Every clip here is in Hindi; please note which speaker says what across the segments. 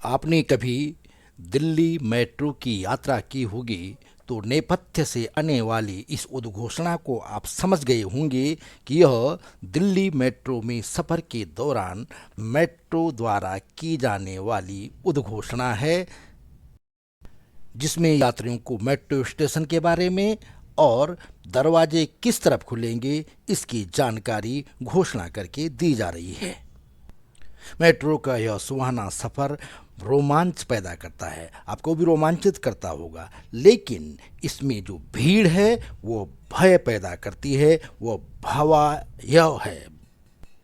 Speaker 1: आपने कभी दिल्ली मेट्रो की यात्रा की होगी तो नेपथ्य से आने वाली इस उद्घोषणा को आप समझ गए होंगे कि यह दिल्ली मेट्रो में सफ़र के दौरान मेट्रो द्वारा की जाने वाली उद्घोषणा है, जिसमें यात्रियों को मेट्रो स्टेशन के बारे में और दरवाजे किस तरफ खुलेंगे इसकी जानकारी घोषणा करके दी जा रही है। मेट्रो का यह सुहाना सफ़र रोमांच पैदा करता है, आपको भी रोमांचित करता होगा, लेकिन इसमें जो भीड़ है वो भय पैदा करती है, वो भयावह है,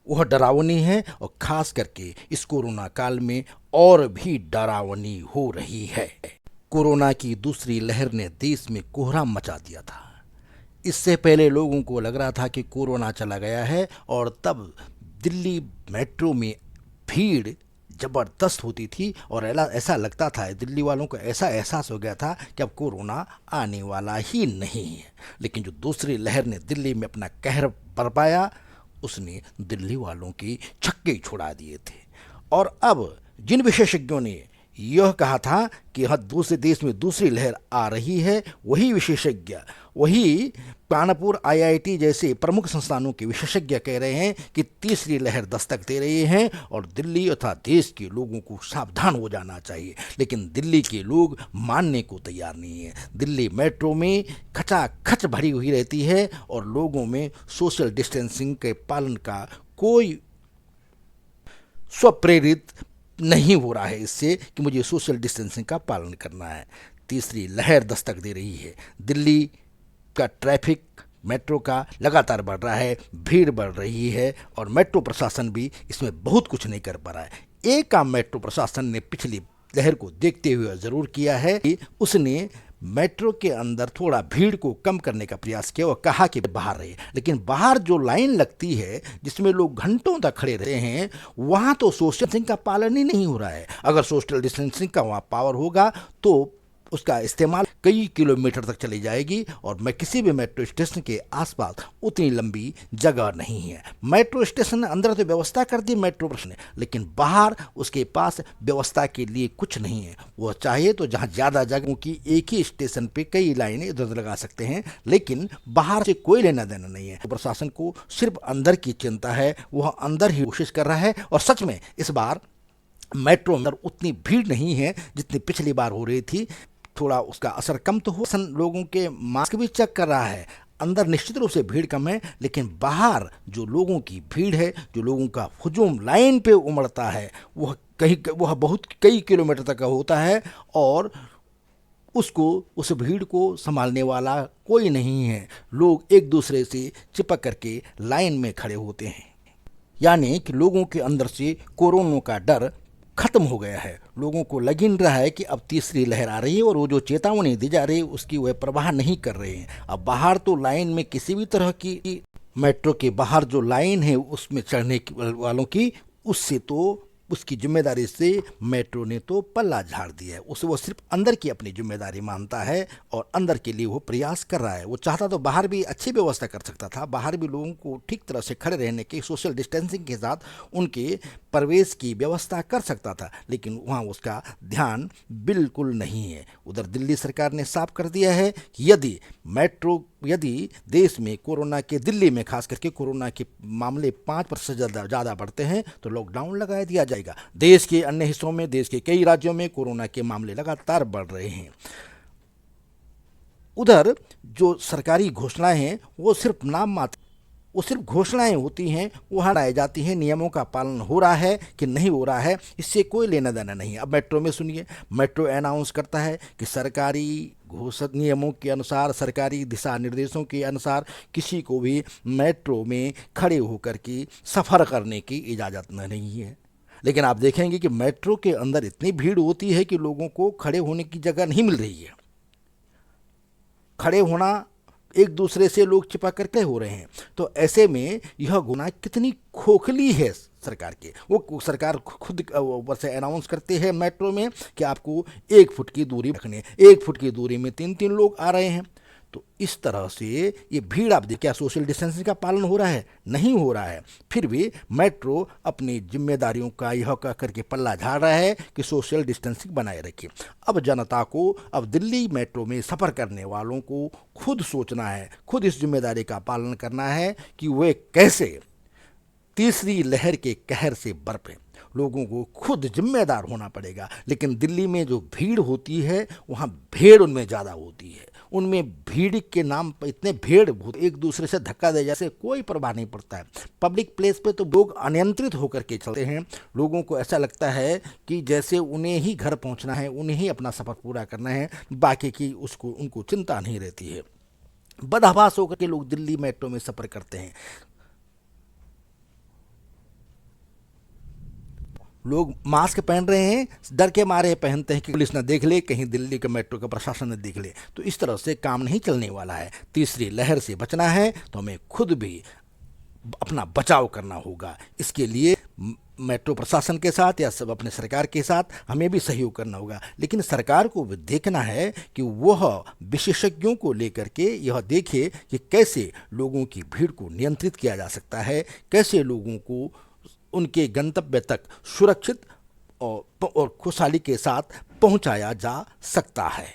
Speaker 1: वह डरावनी है और खास करके इस कोरोना काल में और भी डरावनी हो रही है। कोरोना की दूसरी लहर ने देश में कोहराम मचा दिया था। इससे पहले लोगों को लग रहा था कि कोरोना चला गया है और तब दिल्ली मेट्रो में भीड़ जबरदस्त होती थी और ऐसा लगता था, दिल्ली वालों को ऐसा एहसास हो गया था कि अब कोरोना आने वाला ही नहीं है। लेकिन जो दूसरी लहर ने दिल्ली में अपना कहर बरपाया, उसने दिल्ली वालों की छक्के छुड़ा दिए थे। और अब जिन विशेषज्ञों ने यह कहा था कि यह दूसरे देश में दूसरी लहर आ रही है, वही विशेषज्ञ, वही कानपुर आईआईटी जैसे प्रमुख संस्थानों के विशेषज्ञ कह रहे हैं कि तीसरी लहर दस्तक दे रही है और दिल्ली तथा देश के लोगों को सावधान हो जाना चाहिए। लेकिन दिल्ली के लोग मानने को तैयार नहीं है। दिल्ली मेट्रो में खचाखच भरी हुई रहती है और लोगों में सोशल डिस्टेंसिंग के पालन का कोई स्वप्रेरित नहीं हो रहा है इससे कि मुझे सोशल डिस्टेंसिंग का पालन करना है। तीसरी लहर दस्तक दे रही है। दिल्ली का ट्रैफिक मेट्रो का लगातार बढ़ रहा है, भीड़ बढ़ रही है और मेट्रो प्रशासन भी इसमें बहुत कुछ नहीं कर पा रहा है। एक काम मेट्रो प्रशासन ने पिछली लहर को देखते हुए ज़रूर किया है कि उसने मेट्रो के अंदर थोड़ा भीड़ को कम करने का प्रयास किया और कहा कि बाहर रहे। लेकिन बाहर जो लाइन लगती है जिसमें लोग घंटों तक खड़े रहते हैं, वहाँ तो सोशल डिस्टेंसिंग का पालन ही नहीं हो रहा है। अगर सोशल डिस्टेंसिंग का वहाँ पावर होगा तो उसका इस्तेमाल कई किलोमीटर तक चली जाएगी और मैं किसी भी मेट्रो स्टेशन के आसपास उतनी लंबी जगह नहीं है। मेट्रो स्टेशन ने अंदर तो व्यवस्था कर दी मेट्रो प्रश्न ने, लेकिन बाहर उसके पास व्यवस्था के लिए कुछ नहीं है। वह चाहे तो जहाँ ज़्यादा जगहों की एक ही स्टेशन पे कई लाइनें इधर उधर लगा सकते हैं, लेकिन बाहर से कोई लेना देना नहीं है। तो प्रशासन को सिर्फ अंदर की चिंता है, वह अंदर ही कोशिश कर रहा है। और सच में इस बार मेट्रो अंदर उतनी भीड़ नहीं है जितनी पिछली बार हो रही थी। थोड़ा उसका असर कम तो हो, लोगों के मास्क भी चेक कर रहा है। अंदर निश्चित रूप से भीड़ कम है, लेकिन बाहर जो लोगों की भीड़ है, जो लोगों का हुजूम लाइन पे उमड़ता है, वह बहुत कई किलोमीटर तक का होता है और उस भीड़ को संभालने वाला कोई नहीं है। लोग एक दूसरे से चिपक करके लाइन में खड़े होते हैं, यानी कि लोगों के अंदर से कोरोना का डर खत्म हो गया है। लोगों को लग ही नहीं रहा है कि अब तीसरी लहर आ रही है और वो जो चेतावनी दी जा रही है उसकी वह परवाह नहीं कर रहे हैं। अब बाहर तो लाइन में किसी भी तरह की मेट्रो के बाहर जो लाइन है उसमें चढ़ने वालों की, उससे तो उसकी जिम्मेदारी से मेट्रो ने तो पल्ला झाड़ दिया है। उसे वो सिर्फ अंदर की अपनी जिम्मेदारी मानता है और अंदर के लिए वो प्रयास कर रहा है। वो चाहता तो बाहर भी अच्छी व्यवस्था कर सकता था, बाहर भी लोगों को ठीक तरह से खड़े रहने की, सोशल डिस्टेंसिंग के साथ उनके प्रवेश की व्यवस्था कर सकता था, लेकिन वहाँ उसका ध्यान बिल्कुल नहीं है। उधर दिल्ली सरकार ने साफ कर दिया है कि यदि देश में कोरोना के, दिल्ली में खास करके कोरोना के मामले 5% ज़्यादा बढ़ते हैं तो लॉकडाउन लगा दिया जाएगा। देश के अन्य हिस्सों में, देश के कई राज्यों में कोरोना के मामले लगातार बढ़ रहे हैं। उधर जो सरकारी घोषणाएं हैं वो सिर्फ नाम मात्र, वो सिर्फ घोषणाएं होती हैं, वो हटाई जाती हैं। नियमों का पालन हो रहा है कि नहीं हो रहा है इससे कोई लेना देना नहीं है। अब मेट्रो में सुनिए, मेट्रो अनाउंस करता है कि सरकारी घोषित नियमों के अनुसार, सरकारी दिशा निर्देशों के अनुसार किसी को भी मेट्रो में खड़े होकर के सफ़र करने की इजाज़त नहीं है। लेकिन आप देखेंगे कि मेट्रो के अंदर इतनी भीड़ होती है कि लोगों को खड़े होने की जगह नहीं मिल रही है। खड़े होना, एक दूसरे से लोग चिपक करके हो रहे हैं। तो ऐसे में यह गुना कितनी खोखली है सरकार के। वो सरकार खुद ऊपर से अनाउंस करते हैं मेट्रो में कि आपको 1 फुट की दूरी रखनी है। 1 फुट की दूरी में 3-3 लोग आ रहे हैं। तो इस तरह से ये भीड़, आप देखिए क्या सोशल डिस्टेंसिंग का पालन हो रहा है? नहीं हो रहा है। फिर भी मेट्रो अपनी जिम्मेदारियों का यह कह करके पल्ला झाड़ रहा है कि सोशल डिस्टेंसिंग बनाए रखिए। अब जनता को, अब दिल्ली मेट्रो में सफ़र करने वालों को खुद सोचना है, खुद इस जिम्मेदारी का पालन करना है कि वे कैसे तीसरी लहर के कहर से बरपें। लोगों को खुद जिम्मेदार होना पड़ेगा। लेकिन दिल्ली में जो भीड़ होती है, वहाँ भेड़ उनमें ज़्यादा होती है। उनमें भीड़ के नाम पर इतने भेड़ एक दूसरे से धक्का दे जैसे कोई परवाह नहीं पड़ता है। पब्लिक प्लेस पे तो लोग अनियंत्रित होकर के चलते हैं। लोगों को ऐसा लगता है कि जैसे उन्हें ही घर पहुंचना है, उन्हें ही अपना सफ़र पूरा करना है, बाकी की उसको उनको चिंता नहीं रहती है। बदहवास होकर के लोग दिल्ली मेट्रो में सफ़र करते हैं। लोग मास्क पहन रहे हैं, डर के मारे पहनते हैं कि पुलिस न देख ले, कहीं दिल्ली के मेट्रो का प्रशासन न देख ले। तो इस तरह से काम नहीं चलने वाला है। तीसरी लहर से बचना है तो हमें खुद भी अपना बचाव करना होगा। इसके लिए मेट्रो प्रशासन के साथ या सब अपने सरकार के साथ हमें भी सहयोग करना होगा। लेकिन सरकार को भी देखना है कि वह विशेषज्ञों को लेकर के यह देखे कि कैसे लोगों की भीड़ को नियंत्रित किया जा सकता है, कैसे लोगों को उनके गंतव्य तक सुरक्षित और खुशहाली के साथ पहुंचाया जा सकता है।